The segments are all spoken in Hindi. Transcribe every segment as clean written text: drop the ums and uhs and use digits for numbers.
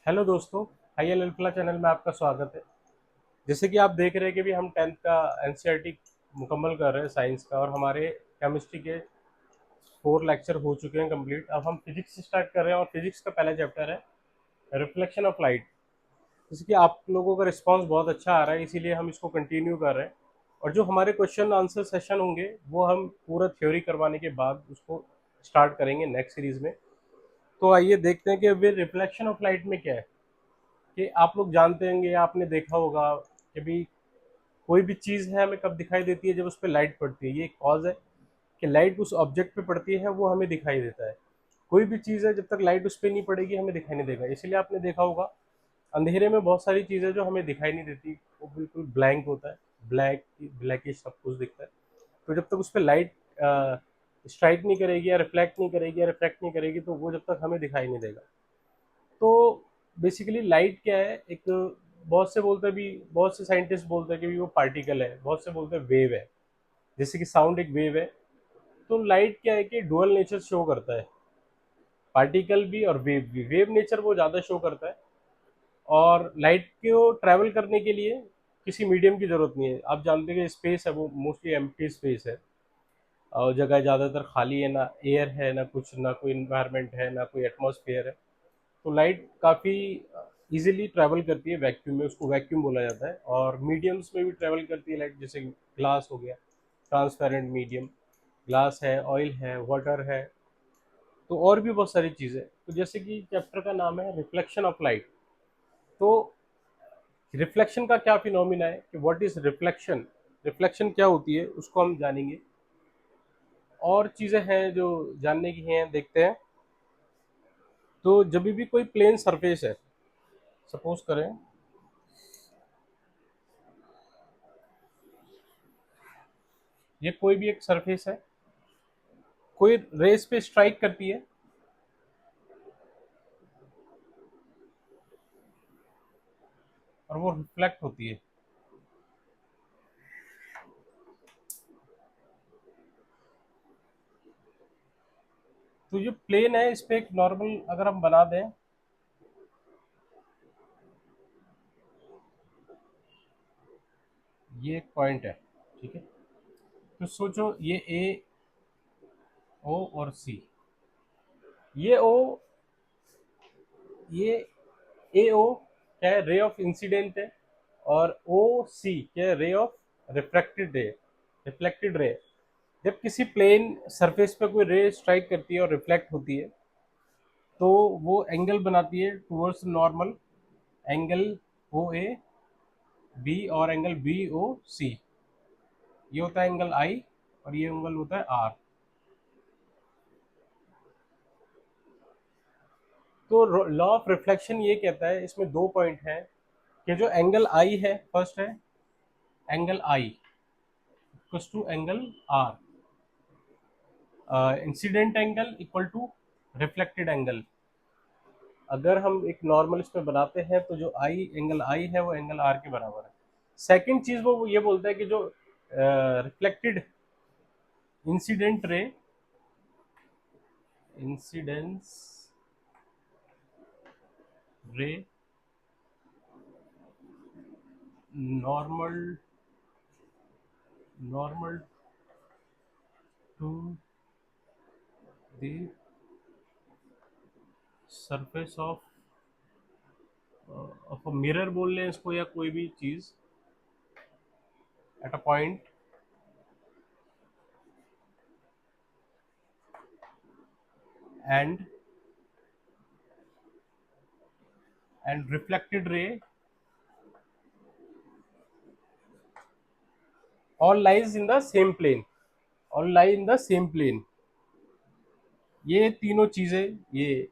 हेलो दोस्तों, हाई एल एल्फला चैनल में आपका स्वागत है। जैसे कि आप देख रहे हैं कि भी हम 10th का एनसीईआरटी मुकम्मल कर रहे हैं साइंस का, और हमारे केमिस्ट्री के 4 लेक्चर हो चुके हैं कंप्लीट। अब हम फिजिक्स से स्टार्ट कर रहे हैं और फिजिक्स का पहला चैप्टर है रिफ्लेक्शन ऑफ लाइट। जैसे कि आप लोगों का रिस्पांस बहुत अच्छा आ रहा है, इसीलिए हम इसको कंटिन्यू कर रहे हैं। और जो हमारे क्वेश्चन आंसर सेशन होंगे वो हम पूरा थ्योरी करवाने के बाद उसको स्टार्ट करेंगे नेक्स्ट सीरीज में। तो आइए देखते हैं कि अभी रिफ्लेक्शन ऑफ लाइट में क्या है। कि आप लोग जानते होंगे या आपने देखा होगा कि भी कोई भी चीज़ है हमें कब दिखाई देती है, जब उस पर लाइट पड़ती है। ये एक कॉज है कि लाइट उस ऑब्जेक्ट पे पड़ती है, वो हमें दिखाई देता है। कोई भी चीज़ है जब तक लाइट उस पर नहीं पड़ेगी हमें दिखाई नहीं देगा। इसीलिए आपने देखा होगा अंधेरे में बहुत सारी चीज़ें जो हमें दिखाई नहीं देती, वो बिल्कुल ब्लैंक होता है, ब्लैक ब्लैकिश सब कुछ दिखता है। तो जब तक उस पर लाइट स्ट्राइक नहीं करेगी या रिफ्लेक्ट नहीं करेगी या रिफ्रैक्ट नहीं करेगी, तो वो जब तक हमें दिखाई नहीं देगा। तो बेसिकली लाइट क्या है, एक बहुत से बोलते हैं भी, बहुत से साइंटिस्ट बोलते हैं कि भी वो पार्टिकल है, बहुत से बोलते हैं वेव है। जैसे कि साउंड एक वेव है, तो लाइट क्या है कि डुअल नेचर शो करता है, पार्टिकल भी और वेव भी। वेव नेचर वो ज़्यादा शो करता है, और लाइट को ट्रैवल करने के लिए किसी मीडियम की ज़रूरत नहीं है। आप जानते हैं कि स्पेस है वो मोस्टली एम्प्टी स्पेस है, और जगह ज़्यादातर खाली है, ना एयर है ना कुछ, ना कोई इन्वायरमेंट है ना कोई एटमॉस्फेयर है। तो लाइट काफ़ी इजीली ट्रैवल करती है वैक्यूम में, उसको वैक्यूम बोला जाता है। और मीडियम्स में भी ट्रैवल करती है लाइट, जैसे ग्लास हो गया, ट्रांसपेरेंट मीडियम, ग्लास है, ऑयल है, वाटर है। तो और भी बहुत सारी चीज़ें। तो जैसे कि चैप्टर का नाम है रिफ्लेक्शन ऑफ लाइट। तो रिफ्लेक्शन का क्या फिनोमिना है कि व्हाट इज रिफ्लेक्शन, रिफ्लेक्शन क्या होती है उसको हम जानेंगे। और चीज़ें हैं जो जानने की हैं, देखते हैं। तो जब भी कोई प्लेन सरफेस है, सपोज करें ये कोई भी एक सरफेस है, कोई रेस पे स्ट्राइक करती है और वो रिफ्लेक्ट होती है। तो जो प्लेन है इस पे एक नॉर्मल अगर हम बना दें, ये एक पॉइंट है, ठीक है। तो सोचो ये ए, ओ और सी। ये ओ, ये ए ओ क्या है, रे ऑफ इंसिडेंट है। और ओ सी क्या है, ray of reflected ray, reflected ray. जब किसी प्लेन सरफेस पे कोई रे स्ट्राइक करती है और रिफ्लेक्ट होती है, तो वो एंगल बनाती है towards normal, angle O A B और एंगल बी ओ सी। ये होता है एंगल आई, और ये एंगल होता है आर। तो लॉ ऑफ रिफ्लेक्शन ये कहता है, इसमें 2 पॉइंट हैं कि जो एंगल आई है, फर्स्ट है angle I equal to angle R, incident angle equal to reflected angle. अगर हम एक नॉर्मल इसमें बनाते हैं तो जो आई एंगल आई है वो एंगल आर के बराबर है। सेकंड चीज वो ये बोलता है कि जो reflected incident ray, incidence ray normal, normal to the surface of a mirror बोल लें इसको, या कोई भी चीज at a point, and reflected ray all lies in the same plane, all lie in the same plane। ये तीनों चीजें, ये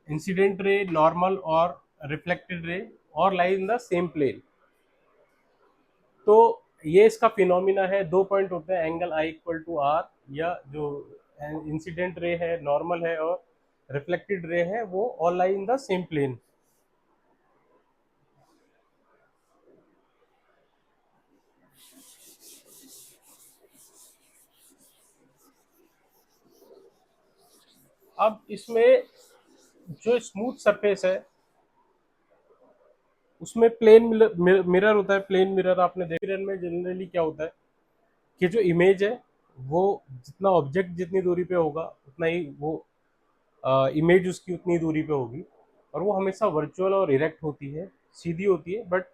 इंसिडेंट रे, नॉर्मल और रिफ्लेक्टेड रे, और lie in the same plane. तो ये इसका फिनोमिना है। 2 पॉइंट होते हैं, angle I equal to R, या जो इंसिडेंट रे है, नॉर्मल है, और रिफ्लेक्टेड रे है, वो all lie in the same plane. अब इसमें जो स्मूथ सरफेस है, उसमें प्लेन मिरर होता है। प्लेन मिरर आपने देखा, मिरर में जनरली क्या होता है कि जो इमेज है वो जितना ऑब्जेक्ट जितनी दूरी पे होगा उतना ही वो इमेज उसकी उतनी दूरी पे होगी, और वो हमेशा वर्चुअल और इरेक्ट होती है, सीधी होती है, बट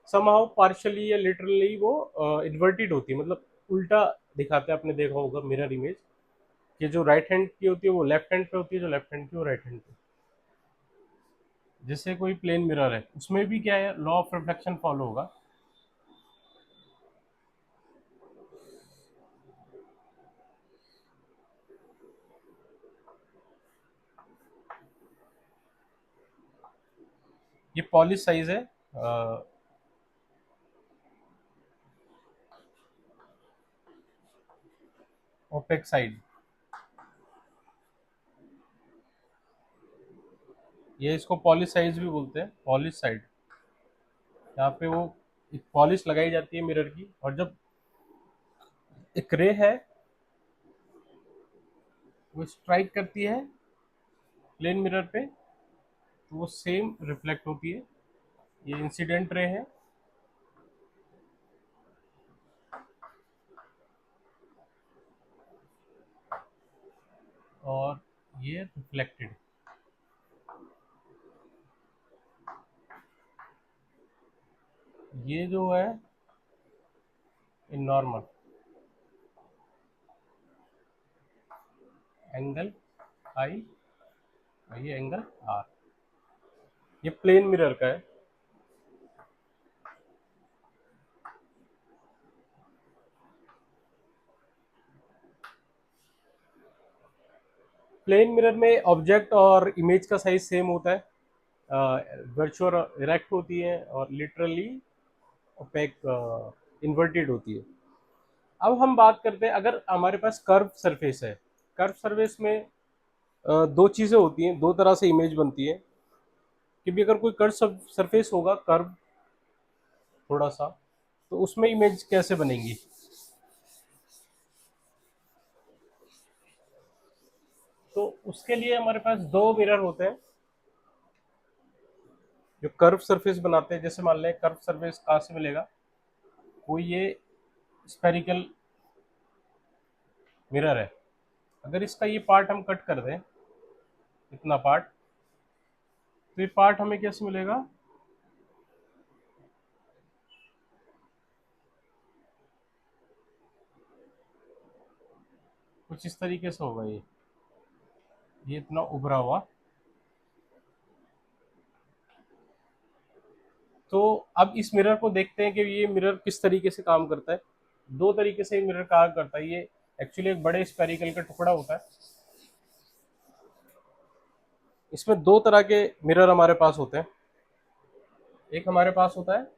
समहाउ पार्शियली या लिटरली वो इन्वर्टेड होती है, मतलब उल्टा दिखाते हैं। आपने देखा होगा मिरर इमेज कि जो राइट हैंड की होती है वो लेफ्ट हैंड पे होती है, जो लेफ्ट हैंड की वो राइट हैंड पे। जैसे कोई प्लेन मिरर है, उसमें भी क्या है, लॉ ऑफ रिफ्लेक्शन फॉलो होगा। ये पॉलिश साइज है, ओपेक साइड। ये इसको पॉलिश साइज भी बोलते हैं, पॉलिश साइड। यहाँ पे वो एक पॉलिश लगाई जाती है मिरर की, और जब एक रे है वो स्ट्राइक करती है प्लेन मिरर पे, तो वो सेम रिफ्लेक्ट होती है। ये इंसिडेंट रे है, और ये रिफ्लेक्टेड। ये जो है नॉर्मल एंगल आई, और ये एंगल आर। ये प्लेन मिरर का है। प्लेन मिरर में ऑब्जेक्ट और इमेज का साइज सेम होता है, वर्चुअल इरेक्ट होती है, और लिटरली ओपेक इन्वर्टेड होती है। अब हम बात करते हैं, अगर हमारे पास कर्व सरफेस है, कर्व सरफेस में दो चीज़ें होती हैं, दो तरह से इमेज बनती है। कि भी अगर कोई कर्व सरफेस होगा, कर्व थोड़ा सा, तो उसमें इमेज कैसे बनेंगी। तो उसके लिए हमारे पास दो मिरर होते हैं जो कर्व सरफेस बनाते हैं। जैसे मान लें कर्व सरफेस कहाँ से मिलेगा, कोई ये स्पेरिकल मिरर है, अगर इसका ये पार्ट हम कट कर दें, इतना पार्ट, तो ये पार्ट हमें कैसे मिलेगा, कुछ इस तरीके से होगा। ये इतना उभरा हुआ। तो अब इस मिरर को देखते हैं कि ये मिरर किस तरीके से काम करता है। दो तरीके से मिरर काम करता है। ये एक्चुअली एक बड़े स्पेरिकल का टुकड़ा होता है। इसमें दो तरह के मिरर हमारे पास होते हैं। एक हमारे पास होता है,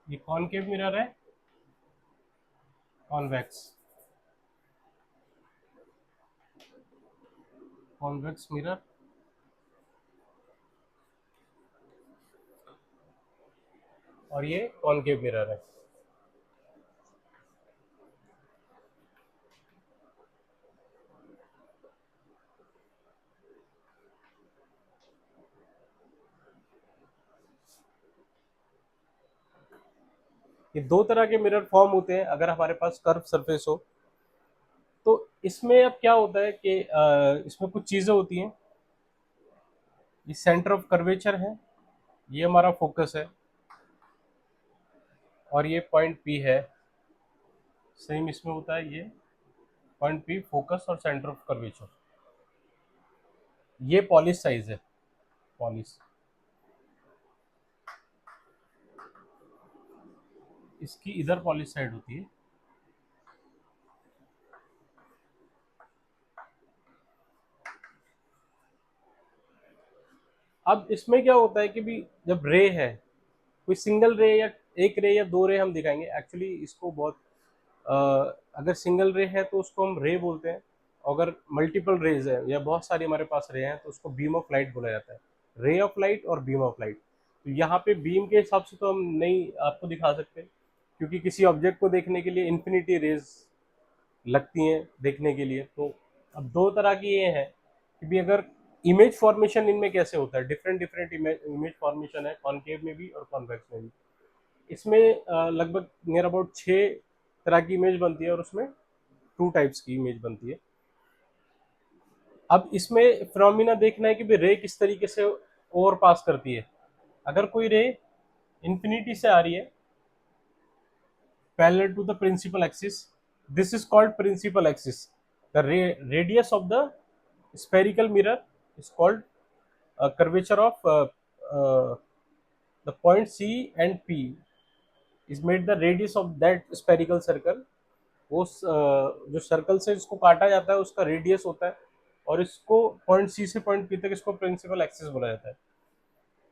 ये कॉनकेव मिरर है, कॉन्वेक्स, कॉन्वेक्स मिरर, और ये कॉनकेव मिरर है। ये दो तरह के मिरर फॉर्म होते हैं अगर हमारे पास कर्व सरफेस हो। तो इसमें अब क्या होता है कि इसमें कुछ चीज़ें होती हैं। ये सेंटर ऑफ कर्वेचर है, ये हमारा फोकस है, और ये पॉइंट पी है। सेम इसमें होता है, ये पॉइंट पी फोकस और सेंटर ऑफ कर्वेचर। ये पॉलिश साइज है, पॉलिश। इसकी इधर पॉलिश साइड होती है। अब इसमें क्या होता है कि भी जब रे है, कोई सिंगल रे या एक रे या दो रे हम दिखाएंगे। एक्चुअली इसको बहुत अ, अगर सिंगल रे है तो उसको हम रे बोलते हैं, अगर मल्टीपल रेज है या बहुत सारी हमारे पास रे हैं तो उसको बीम ऑफ लाइट बोला जाता है। रे ऑफ लाइट और बीम ऑफ लाइट, तो यहाँ पे बीम के हिसाब से तो हम नहीं आपको दिखा सकते, क्योंकि किसी ऑब्जेक्ट को देखने के लिए इन्फिनिटी रेज लगती हैं देखने के लिए। तो अब दो तरह की ये है कि भी अगर इमेज फॉर्मेशन इनमें कैसे होता है, डिफरेंट डिफरेंट इमेज फॉर्मेशन है, कॉनकेव में भी और कॉन्वेक्स में भी। इसमें लगभग नियर अबाउट 6 तरह की इमेज बनती है और उसमें 2 टाइप्स की इमेज बनती है। अब इसमें फिनोमिना देखना है कि भाई रे किस तरीके से ओवर पास करती है। अगर कोई रे इंफिनिटी से आ रही है parallel to the principal axis, this is called principal axis. The radius of the spherical mirror is called curvature of the point C and P is made the radius of that spherical circle। वो जो सर्कल से इसको काटा जाता है उसका रेडियस होता है, और इसको पॉइंट सी से पॉइंट पी तक इसको प्रिंसिपल एक्सिस बोला जाता है।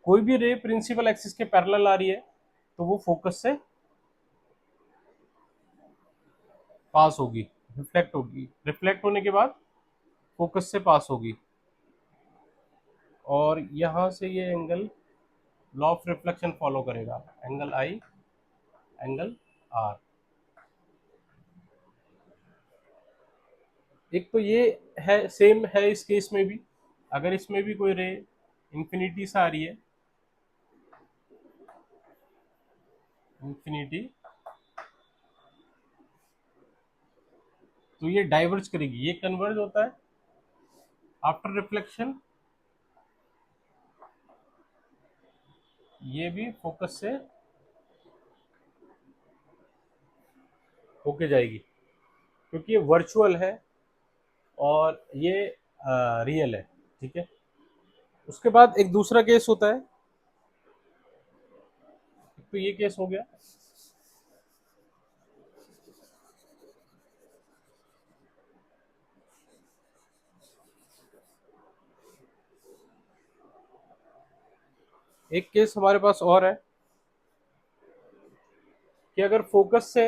कोई भी रे प्रिंसिपल एक्सिस के पैरेलल आ रही है तो वो फोकस से पास होगी, रिफ्लेक्ट होगी, रिफ्लेक्ट होने के बाद फोकस से पास होगी, और यहाँ से ये angle law of reflection follow करेगा, एंगल आई, एंगल आर। एक तो ये है, सेम है इस केस में भी। अगर इसमें भी कोई रे इंफिनिटी से आ रही है, इंफिनिटी, तो ये डाइवर्ज करेगी, ये कन्वर्ज होता है आफ्टर रिफ्लेक्शन, ये भी फोकस से होके जाएगी, क्योंकि ये वर्चुअल है और ये रियल है। ठीक है, उसके बाद एक दूसरा केस होता है, तो ये केस हो गया। एक केस हमारे पास और है कि अगर फोकस से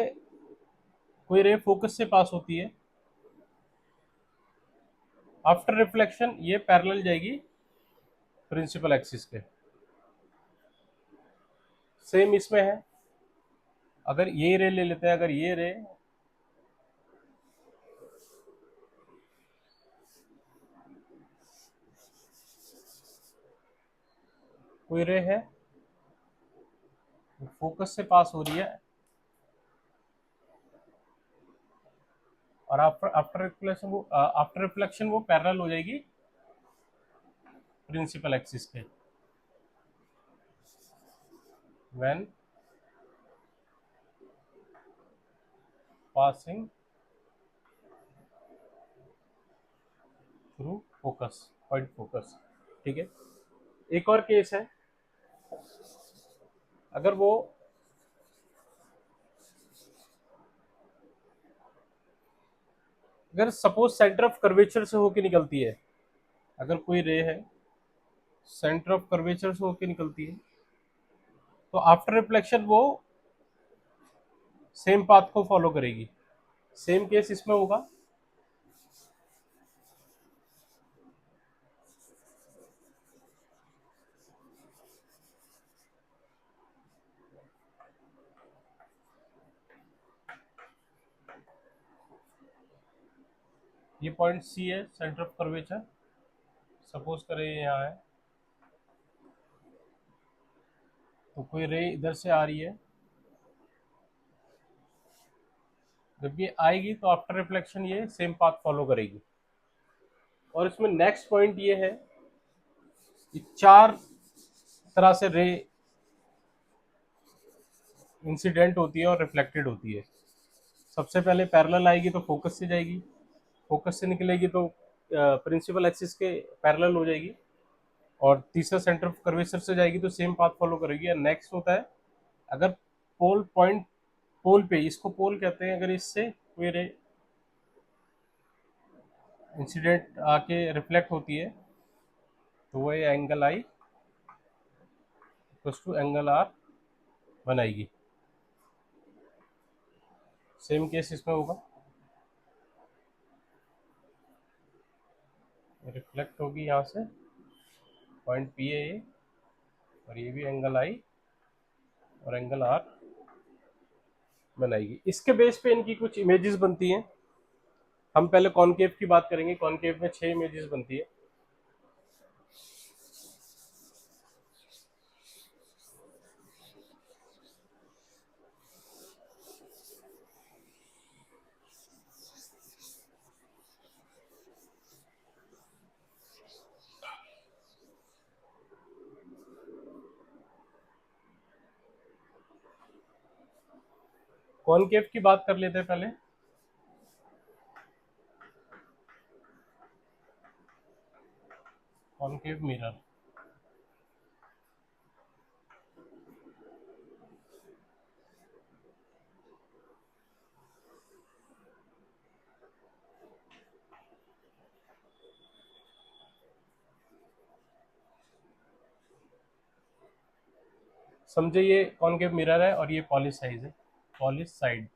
कोई रे फोकस से पास होती है, आफ्टर रिफ्लेक्शन ये पैरेलल जाएगी प्रिंसिपल एक्सिस के। सेम इसमें है, अगर ये रे ले लेते हैं, अगर ये रे कोई रे है फोकस से पास हो रही है, और आफ्टर रिफ्लेक्शन वो पैरेलल हो जाएगी प्रिंसिपल एक्सिस के। When passing through focus, point focus. ठीक है, एक और केस है, अगर वो अगर सपोज सेंटर ऑफ कर्वेचर से होके निकलती है, अगर कोई रे है सेंटर ऑफ कर्वेचर से होके निकलती है, तो आफ्टर रिफ्लेक्शन वो सेम पाथ को फॉलो करेगी। सेम केस इसमें होगा, ये पॉइंट सी है सेंटर ऑफ कर्वेचर, सपोज करें ये यहाँ है, तो कोई रे इधर से आ रही है, जब ये आएगी तो आफ्टर रिफ्लेक्शन ये सेम पाथ फॉलो करेगी। और इसमें नेक्स्ट पॉइंट ये है कि 4 तरह से रे इंसिडेंट होती है और रिफ्लेक्टेड होती है। सबसे पहले पैरेलल आएगी तो फोकस से जाएगी, फोकस से निकलेगी तो प्रिंसिपल एक्सिस के पैरेलल हो जाएगी, और तीसरा सेंटर ऑफ कर्वेचर से जाएगी तो सेम पाथ फॉलो करेगी। और नेक्स्ट होता है, अगर पोल पॉइंट, पोल पे, इसको पोल कहते हैं, अगर इससे कोई रे इंसिडेंट आके रिफ्लेक्ट होती है तो वो angle i plus two angle r बनाएगी। सेम केस इसमें होगा, रिफ्लेक्ट होगी यहाँ से, पॉइंट पी है ये, और ये भी एंगल आई और एंगल आर बनाएगी। इसके बेस पे इनकी कुछ इमेजेस बनती हैं। हम पहले कॉनकेव की बात करेंगे। कॉनकेव में 6 इमेजेस बनती है। कॉनकेव की बात कर लेते हैं पहले। कॉनकेव मिरर, समझे ये कॉनकेव मिरर है और ये पॉलिश साइज है, पॉलिश साइड,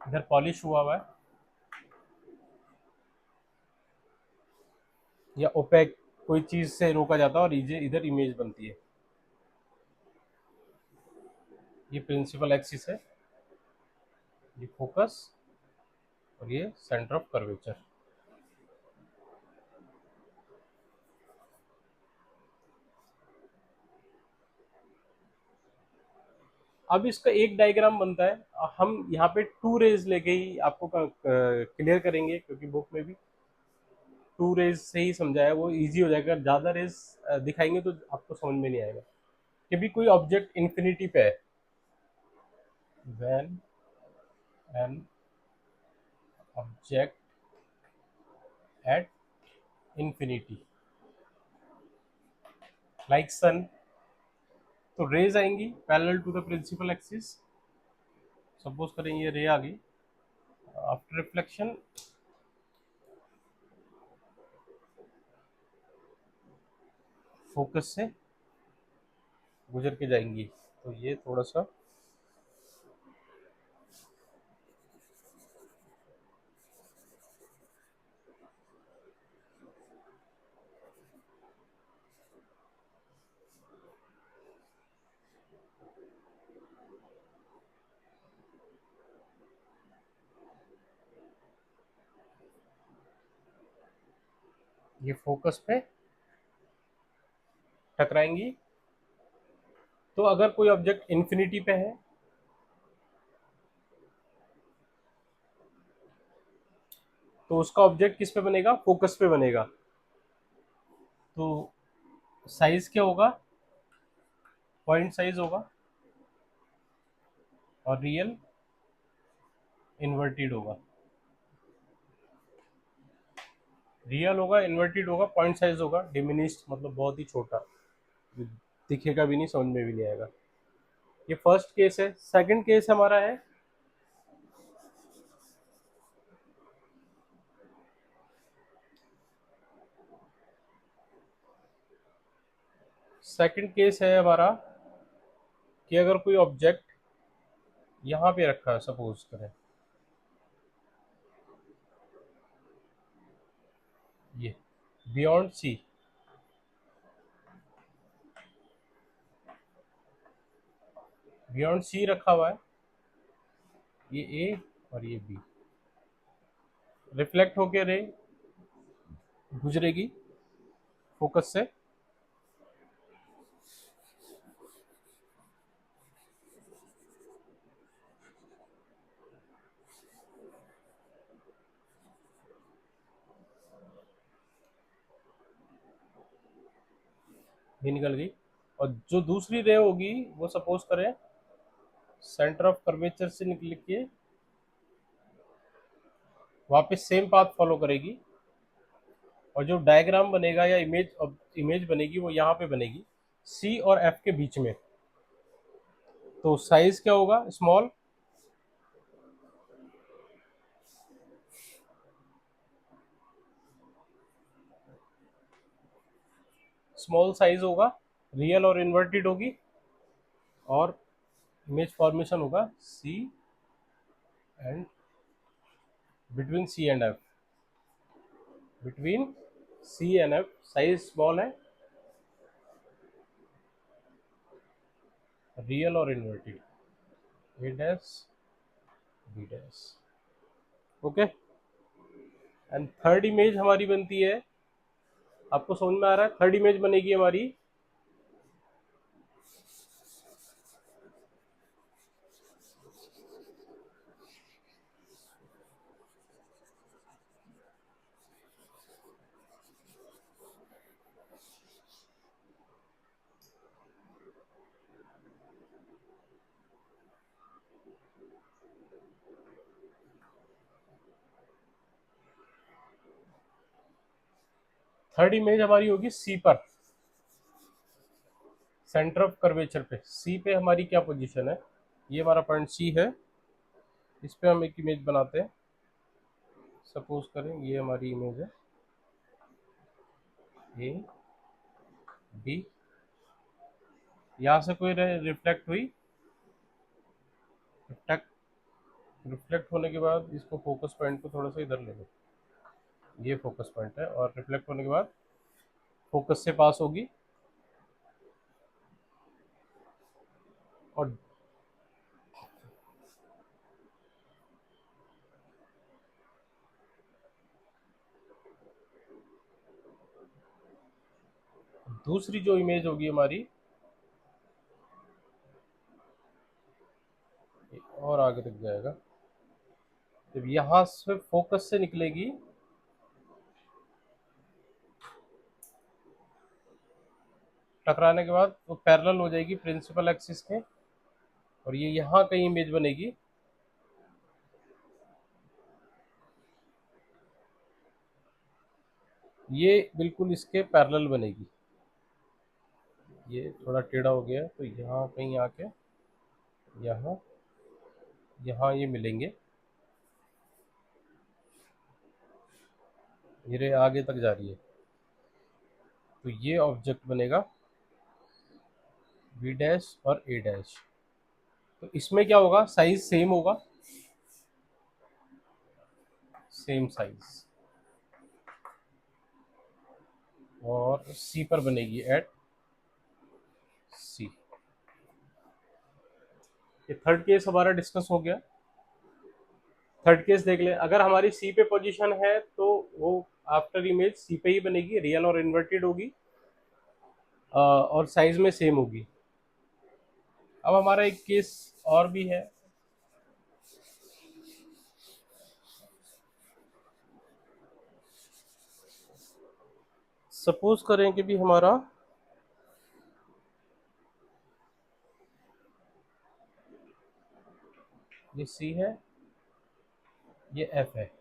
इधर पॉलिश हुआ है या ओपेक कोई चीज से रोका जाता है और इधर इमेज बनती है। ये प्रिंसिपल एक्सिस है, ये फोकस, और ये सेंटर ऑफ कर्वेचर। अब इसका एक डायग्राम बनता है। हम यहाँ पे 2 रेज लेके ही आपको क्लियर करेंगे, क्योंकि बुक में भी 2 रेज से ही समझाया, वो इजी हो जाएगा। ज्यादा रेज दिखाएंगे तो आपको समझ में नहीं आएगा। कि भी कोई ऑब्जेक्ट इन्फिनिटी पे है, when an object at infinity like sun, तो रेज आएंगी parallel to the principal axis. Suppose करें ये रे आ गई, आफ्टर रिफ्लेक्शन फोकस से गुजर के जाएंगी। तो ये थोड़ा सा ये फोकस पे टकराएंगी। तो अगर कोई ऑब्जेक्ट इन्फिनिटी पे है तो उसका ऑब्जेक्ट किस पे बनेगा, फोकस पे बनेगा। तो साइज क्या होगा, पॉइंट साइज होगा, और रियल इन्वर्टेड होगा। रियल होगा, इन्वर्टेड होगा, पॉइंट साइज होगा डिमिनिश्ड, मतलब बहुत ही छोटा, दिखेगा भी नहीं, समझ में भी नहीं आएगा। ये फर्स्ट केस है। सेकंड केस हमारा है सेकंड केस है हमारा कि अगर कोई ऑब्जेक्ट यहाँ पे रखा है, सपोज करें ये बियॉन्ड सी, बियॉन्ड सी रखा हुआ है, ये ए और ये बी, रिफ्लेक्ट होके रे गुजरेगी फोकस से, ये निकल गई। और जो दूसरी रे होगी वो सपोज करें सेंटर ऑफ कर्वेचर से निकल के वापस सेम पाथ फॉलो करेगी, और जो डायग्राम बनेगा या इमेज बनेगी वो यहाँ पे बनेगी सी और एफ के बीच में। तो साइज क्या होगा, स्मॉल, स्मॉल साइज होगा, रियल और इन्वर्टेड होगी, और इमेज फॉर्मेशन होगा C and between C and F, between C and F size small है, रियल और inverted, A dash B dash. Okay, and third image हमारी बनती है, आपको समझ में आ रहा है? थर्ड इमेज बनेगी हमारी, थर्ड इमेज हमारी होगी सी पर, सेंटर ऑफ कर्वेचर पे। सी पे हमारी क्या पोजीशन है, ये हमारा पॉइंट सी है, इस पे हम एक इमेज बनाते हैं। सपोज करें ये हमारी इमेज है, ए बी, यहाँ से कोई रिफ्लेक्ट हुई, रिफ्लेक्ट रिफ्लेक्ट होने के बाद इसको फोकस पॉइंट को थोड़ा सा इधर ले लो, ये फोकस पॉइंट है, और रिफ्लेक्ट होने के बाद फोकस से पास होगी, और दूसरी जो इमेज होगी हमारी, और आगे तक जाएगा, जब यहाँ से फोकस से निकलेगी, टकराने के बाद वो पैरेलल हो जाएगी प्रिंसिपल एक्सिस के, और ये यहाँ कहीं इमेज बनेगी, ये बिल्कुल इसके पैरेलल बनेगी। ये थोड़ा टेढ़ा हो गया है, तो यहाँ कहीं आके यहाँ यहाँ ये मिलेंगे, ये आगे तक जा रही है, तो ये ऑब्जेक्ट बनेगा बी डैश और ए डैश। तो इसमें क्या होगा, साइज सेम होगा, सेम साइज, और सी पर बनेगी एट सी। ये थर्ड केस हमारा डिस्कस हो गया। थर्ड केस देख ले, अगर हमारी सी पे पोजीशन है तो वो आफ्टर इमेज सी पे ही बनेगी, रियल और इन्वर्टेड होगी, और साइज में सेम होगी। अब हमारा एक केस और भी है, सपोज करें कि भी हमारा ये सी है, ये एफ है,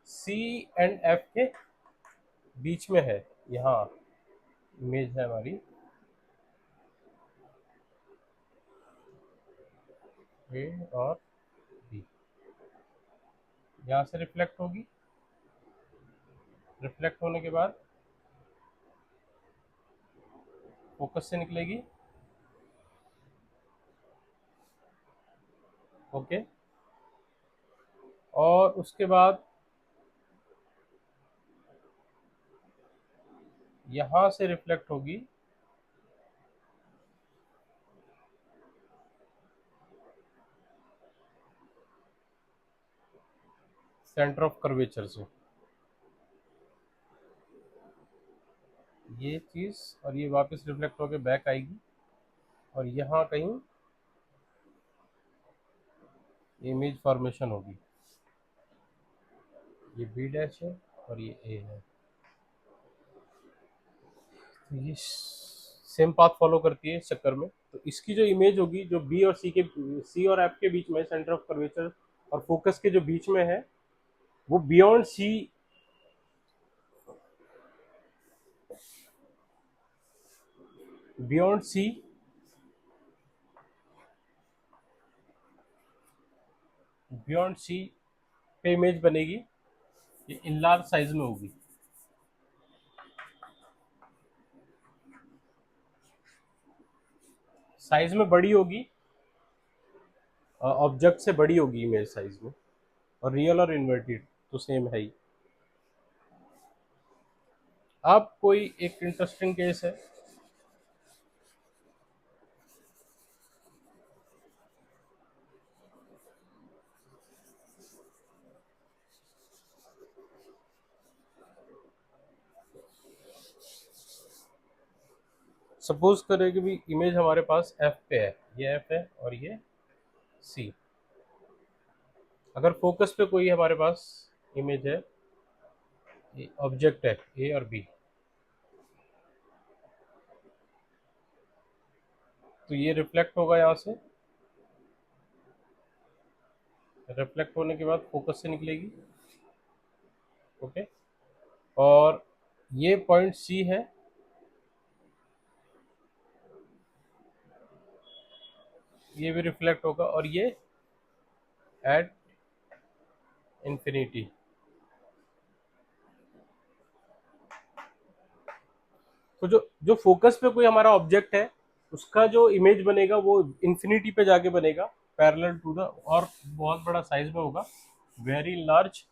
सी एंड एफ के बीच में है, यहाँ इमेज है हमारी ए और बी, यहाँ से रिफ्लेक्ट होगी, रिफ्लेक्ट होने के बाद फोकस से निकलेगी, ओके, और उसके बाद यहाँ से रिफ्लेक्ट होगी, सेंटर ऑफ कर्वेचर से, ये चीज, और ये वापस रिफ्लेक्ट होकर बैक आएगी, और यहाँ कहीं इमेज फॉर्मेशन होगी, ये बी डैश है और ये ए है, तो ये सेम पाथ फॉलो करती है इस चक्कर में। तो इसकी जो इमेज होगी, जो बी और सी के, सी और एफ के बीच में, सेंटर ऑफ कर्वेचर और फोकस के जो बीच में है, वो beyond C, beyond C beyond C पे इमेज बनेगी, ये इनलार्ज साइज में होगी, साइज में बड़ी होगी, ऑब्जेक्ट से बड़ी होगी इमेज साइज में। और रियल और इन्वर्टेड तो सेम है ही। अब कोई एक इंटरेस्टिंग केस है, सपोज करें कि भी इमेज हमारे पास एफ पे है, ये एफ है और ये सी। अगर फोकस पे कोई हमारे पास इमेज है, ऑब्जेक्ट है ए और बी, तो ये रिफ्लेक्ट होगा यहाँ से, रिफ्लेक्ट होने के बाद फोकस से निकलेगी। ओके, और ये पॉइंट सी है, ये भी रिफ्लेक्ट होगा, और ये एट इंफिनिटी। तो जो जो फोकस पे कोई हमारा ऑब्जेक्ट है, उसका जो इमेज बनेगा वो इंफिनिटी पे जाके बनेगा, पैरेलल टू द, और बहुत बड़ा साइज में होगा, very large,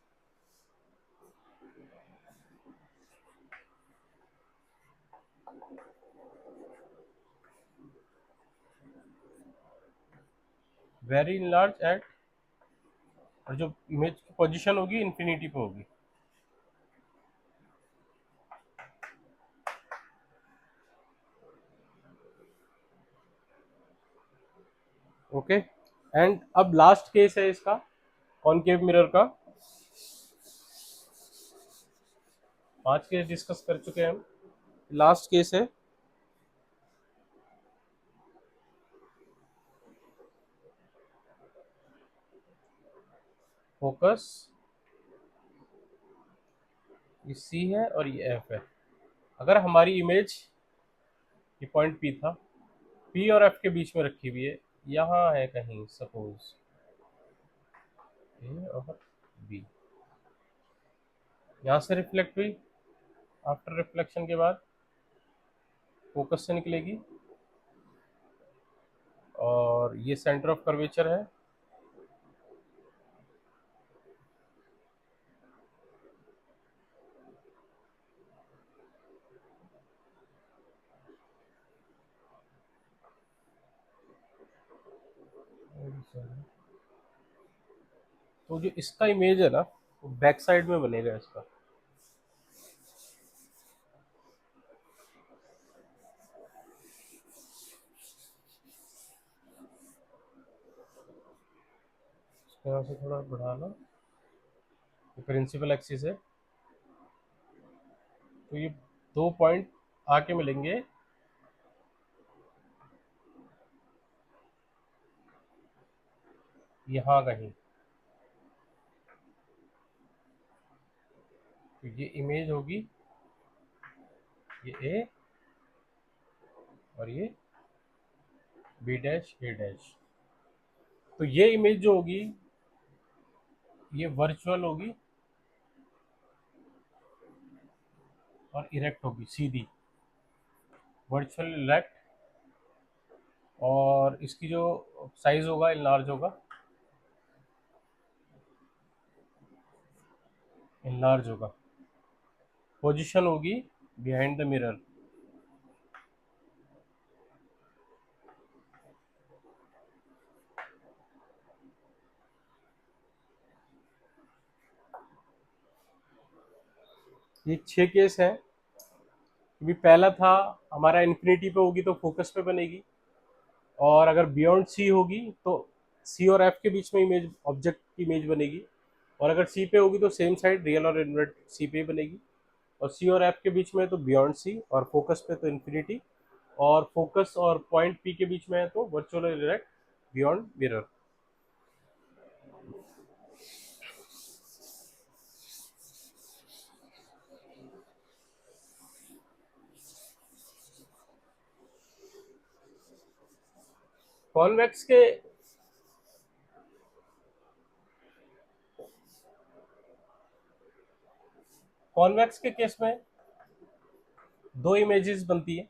very large at, और जो इमेज की पोजीशन होगी इंफिनिटी पे होगी। ओके, एंड अब लास्ट केस है इसका, कॉनकेव मिरर का। 5 केस डिस्कस कर चुके हैं हम, लास्ट केस है फोकस, ये सी है और ये एफ है। अगर हमारी इमेज, ये पॉइंट पी था, पी और एफ के बीच में रखी हुई है, यहाँ है कहीं, सपोज ए और बी, यहाँ से रिफ्लेक्ट हुई, आफ्टर रिफ्लेक्शन के बाद फोकस से निकलेगी, और ये सेंटर ऑफ कर्वेचर है, तो जो इसका इमेज है ना, वो बैक साइड में बनेगा इसका। यहाँ से थोड़ा बढ़ाना, ये प्रिंसिपल एक्सिस है, तो ये दो पॉइंट आके मिलेंगे यहाँ कहीं, तो ये इमेज होगी, ये ए और ये बी डैश ए डैश। तो ये इमेज जो होगी, ये वर्चुअल होगी और इरेक्ट होगी, सीधी, वर्चुअल इरेक्ट, और इसकी जो साइज होगा इनलार्ज होगा, इनलार्ज होगा, पोजीशन होगी बिहाइंड द मिरर। ये 6 केस हैं। अभी पहला था हमारा इन्फिनिटी पे होगी तो फोकस पे बनेगी, और अगर बियॉन्ड सी होगी तो सी और एफ के बीच में इमेज, ऑब्जेक्ट की इमेज बनेगी, और अगर सी पे होगी तो सेम साइड रियल और इन्वर्ट सी पे बनेगी, और सी और एफ के बीच में है तो बियॉन्ड सी, और फोकस पे तो इन्फिनिटी, और फोकस और पॉइंट पी के बीच में है तो वर्चुअल और डायरेक्ट बियॉन्ड मिरर। कॉन्वेक्स के कॉन्वेक्स के केस में दो इमेजेस बनती है,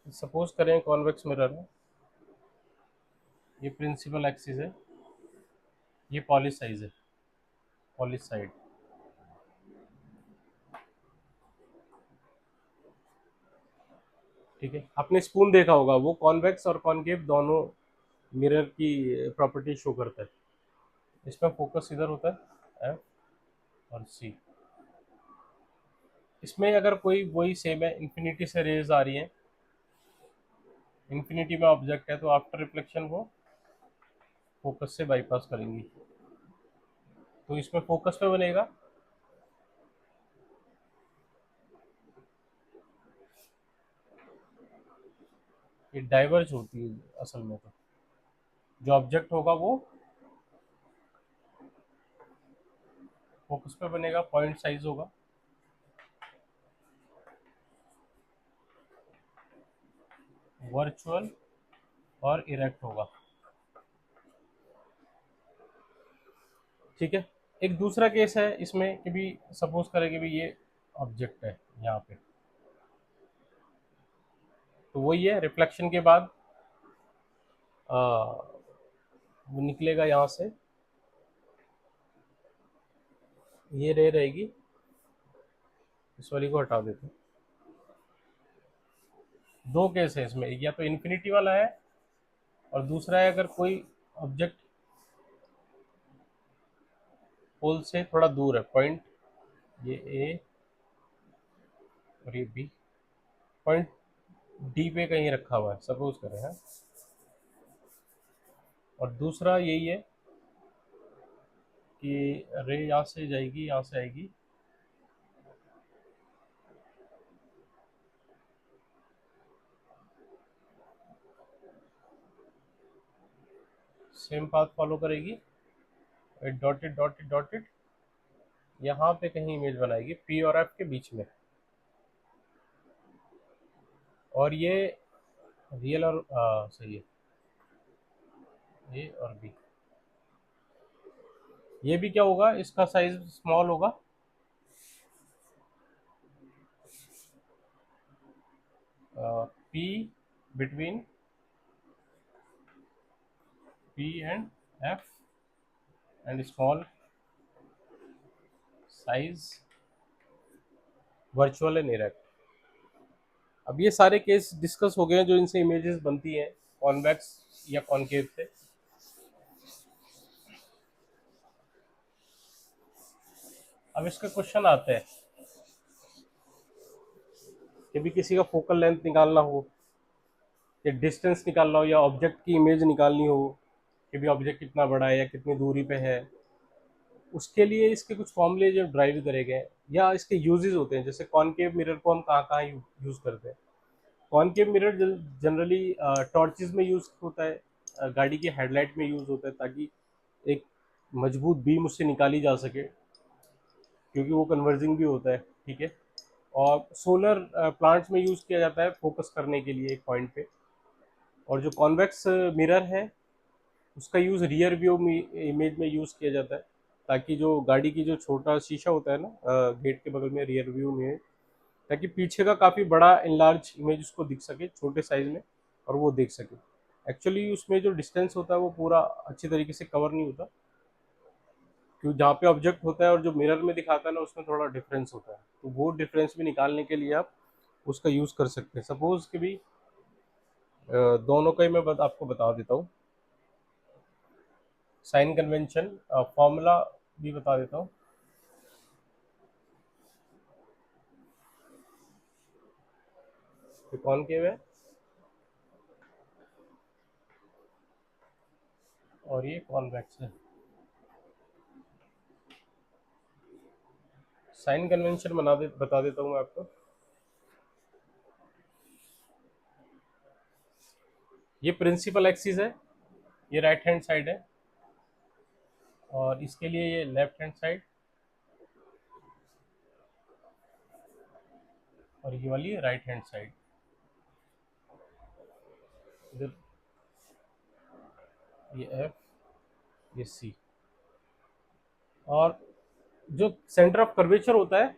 सपोज करें कॉन्वेक्स मिरर है, ये प्रिंसिपल एक्सिस है, ये पॉलिश साइज है, पॉलिश साइड। ठीक है, आपने स्पून देखा होगा, वो कॉन्वेक्स और कॉनकेव दोनों मिरर की प्रॉपर्टी शो करता है। इसमें फोकस इधर होता है एफ और सी। इसमें अगर कोई वही सेम है, इन्फिनिटी से रेज आ रही है, इन्फिनिटी में ऑब्जेक्ट है, तो आफ्टर रिफ्लेक्शन वो फोकस से बाईपास करेंगी, तो इसमें फोकस पे बनेगा। ये डाइवर्ज होती है असल में, तो जो ऑब्जेक्ट होगा वो फोकस पे बनेगा, पॉइंट साइज होगा, वर्चुअल और इरेक्ट होगा। ठीक है, एक दूसरा केस है इसमें कि भी सपोज करें कि भी ये ऑब्जेक्ट है यहाँ पे, तो वही है रिफ्लेक्शन के बाद वो निकलेगा यहाँ से, ये रे रहेगी, इस वाली को हटा देते हैं। दो केस है इसमें, या तो इन्फिनिटी वाला है, और दूसरा है अगर कोई ऑब्जेक्ट पोल से थोड़ा दूर है, पॉइंट ये ए और ये बी, पॉइंट डी पे कहीं रखा हुआ है सपोज करें है, और दूसरा यही है कि रे यहाँ से जाएगी, यहाँ से आएगी, सेम पाथ फॉलो करेगी, डॉटेड डॉटेड डॉटेड, यहाँ पे कहीं इमेज बनाएगी पी और एफ के बीच में, और ये रियल और सही है, ए और बी। ये भी क्या होगा, इसका साइज स्मॉल होगा, P between P and F and small size virtual and erect. अब ये सारे केस डिस्कस हो गए हैं जो इनसे इमेजेस बनती हैं, कॉन्वेक्स या कॉनकेव से। अब इसका क्वेश्चन आता है कि भी किसी का फोकल लेंथ निकालना हो, या डिस्टेंस निकालना हो, या ऑब्जेक्ट की इमेज निकालनी हो कि भी ऑब्जेक्ट कितना बड़ा है या कितनी दूरी पे है, उसके लिए इसके कुछ फॉर्मूले जो ड्राइव करे गए, या इसके यूजेस होते हैं। जैसे कॉनकेव मिरर को हम कहाँ कहाँ यूज करते हैं, कॉनकेव मिरर जनरली टॉर्चेस में यूज होता है, गाड़ी की हेडलाइट में यूज होता है, ताकि एक मजबूत बीम उससे निकाली जा सके, क्योंकि वो कन्वर्जिंग भी होता है। ठीक है, और सोलर प्लांट्स में यूज किया जाता है फोकस करने के लिए एक पॉइंट पे। और जो कॉन्वेक्स मिरर है उसका यूज रियर व्यू इमेज में यूज किया जाता है, ताकि जो गाड़ी की जो छोटा शीशा होता है ना गेट के बगल में रियर व्यू में, ताकि पीछे का काफ़ी बड़ा इनलार्ज इमेज उसको दिख सके छोटे साइज में, और वो देख सके। एक्चुअली उसमें जो डिस्टेंस होता है वो पूरा अच्छी तरीके से कवर नहीं होता, क्योंकि जहाँ पे ऑब्जेक्ट होता है और जो मिरर में दिखाता है ना, उसमें थोड़ा डिफरेंस होता है, तो वो डिफरेंस भी निकालने के लिए आप उसका यूज़ कर सकते हैं। सपोज कि भी दोनों का ही मैं आपको बता देता हूँ, साइन कन्वेंशन फॉर्मूला भी बता देता हूँ। ये कॉनकेव है और ये कॉन्वेक्स है। साइन कन्वेंशन बता देता हूँ मैं आपको। ये प्रिंसिपल एक्सिस है, ये राइट हैंड साइड है, और इसके लिए ये लेफ्ट हैंड साइड, और ये वाली राइट हैंड साइड। इधर ये एफ, ये सी, और जो सेंटर ऑफ कर्वेचर होता है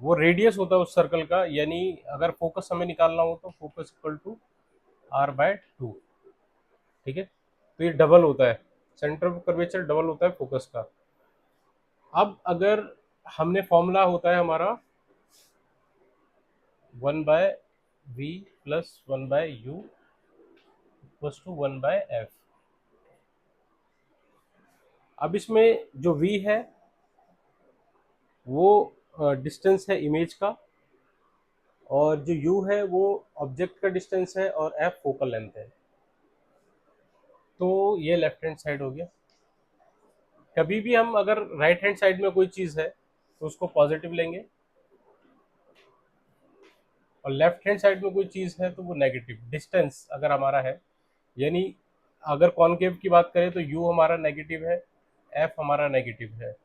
वो रेडियस होता है उस सर्कल का, यानी अगर फोकस हमें निकालना हो तो फोकस इक्वल टू r/2। ठीक है, तो ये डबल होता है, सेंटर ऑफ कर्वेचर डबल होता है फोकस का। अब अगर हमने फॉर्मूला होता है हमारा 1/v plus 1/u equals to 1/f। अब इसमें जो v है वो डिस्टेंस है इमेज का, और जो u है वो ऑब्जेक्ट का डिस्टेंस है, और f फोकल लेंथ है। तो ये लेफ्ट हैंड साइड हो गया। कभी भी हम अगर राइट हैंड साइड में कोई चीज़ है तो उसको पॉजिटिव लेंगे, और लेफ्ट हैंड साइड में कोई चीज़ है तो वो नेगेटिव। डिस्टेंस अगर हमारा है, यानी अगर कॉनकेव की बात करें तो u हमारा नेगेटिव है, f हमारा नेगेटिव है।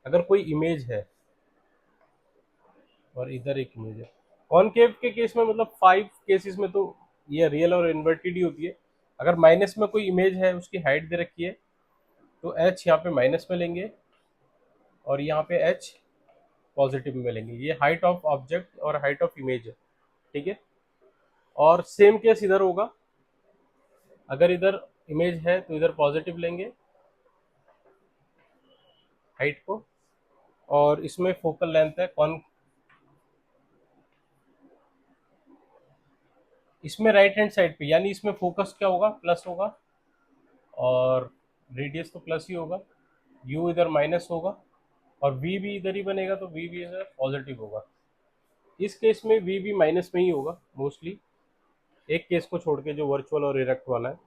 अगर कोई इमेज है और इधर एक इमेज है, कॉनकेव के केस में मतलब 5 केसेस में तो ये रियल और इन्वर्टेड ही होती है। अगर माइनस में कोई इमेज है, उसकी हाइट दे रखी है, तो h यहाँ पे माइनस में लेंगे और यहाँ पे h पॉजिटिव में लेंगे। ये हाइट ऑफ ऑब्जेक्ट और हाइट ऑफ इमेज है। ठीक है, और सेम केस इधर होगा। अगर इधर इमेज है तो इधर पॉजिटिव लेंगे हाइट को, और इसमें फोकल लेंथ है कौन, इसमें राइट हैंड साइड पे, यानी इसमें फोकस क्या होगा, प्लस होगा, और रेडियस तो प्लस ही होगा, u इधर माइनस होगा, और v भी इधर ही बनेगा, तो v भी इधर पॉजिटिव होगा। इस केस में v भी माइनस में ही होगा मोस्टली, एक केस को छोड़ के जो वर्चुअल और इरेक्ट वाला है,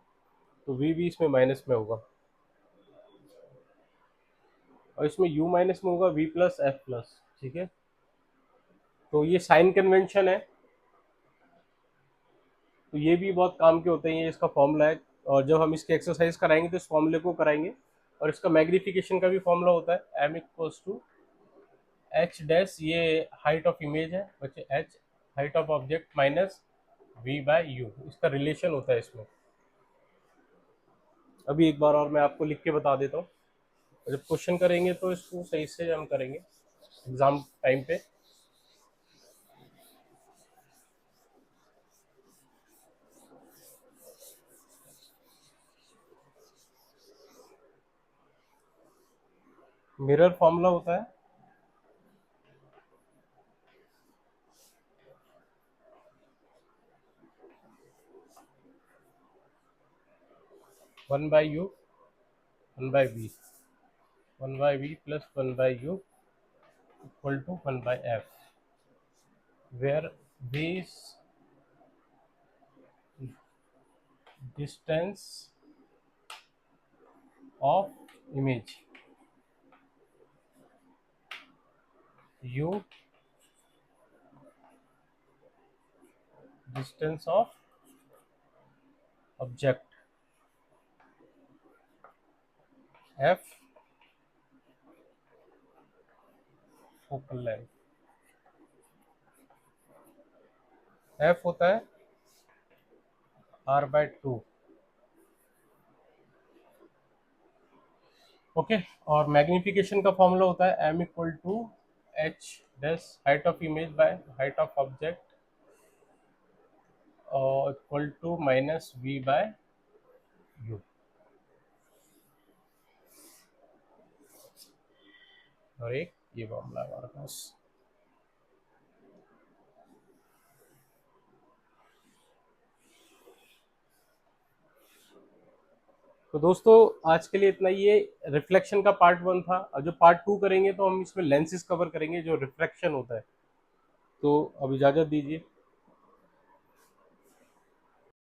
तो v भी इसमें माइनस में होगा, और इसमें u माइनस में होगा v प्लस f प्लस। ठीक है, तो ये साइन कन्वेंशन है, तो ये भी बहुत काम के होते हैं। ये इसका फॉर्मूला है, और जब हम इसके एक्सरसाइज कराएंगे तो इस फॉर्मूले को कराएंगे। और इसका मैग्निफिकेशन का भी फॉर्मूला होता है m equals to h dash, ये हाइट ऑफ इमेज है बच्चे, h height of object minus v/u, इसका रिलेशन होता है इसमें। अभी एक बार और मैं आपको लिख के बता देता हूँ, जब क्वेश्चन करेंगे तो इसको सही से हम करेंगे एग्जाम टाइम पे। मिरर फॉर्मूला होता है 1/u 1/v, 1/v plus 1/u equal to 1/f, where v is distance of image, u distance of object, f focal length। f होता है r/2। ओके, और मैग्निफिकेशन का फॉर्मूला होता है m equal to h dash height of image by height of object equal to minus v/u। और एक ये फॉर्मूला है हमारे पास। तो दोस्तों आज के लिए इतना ही। ये रिफ्लेक्शन का पार्ट 1 था, और जो पार्ट 2 करेंगे तो हम इसमें लेंसेज कवर करेंगे जो रिफ्रैक्शन होता है। तो अब इजाज़त दीजिए।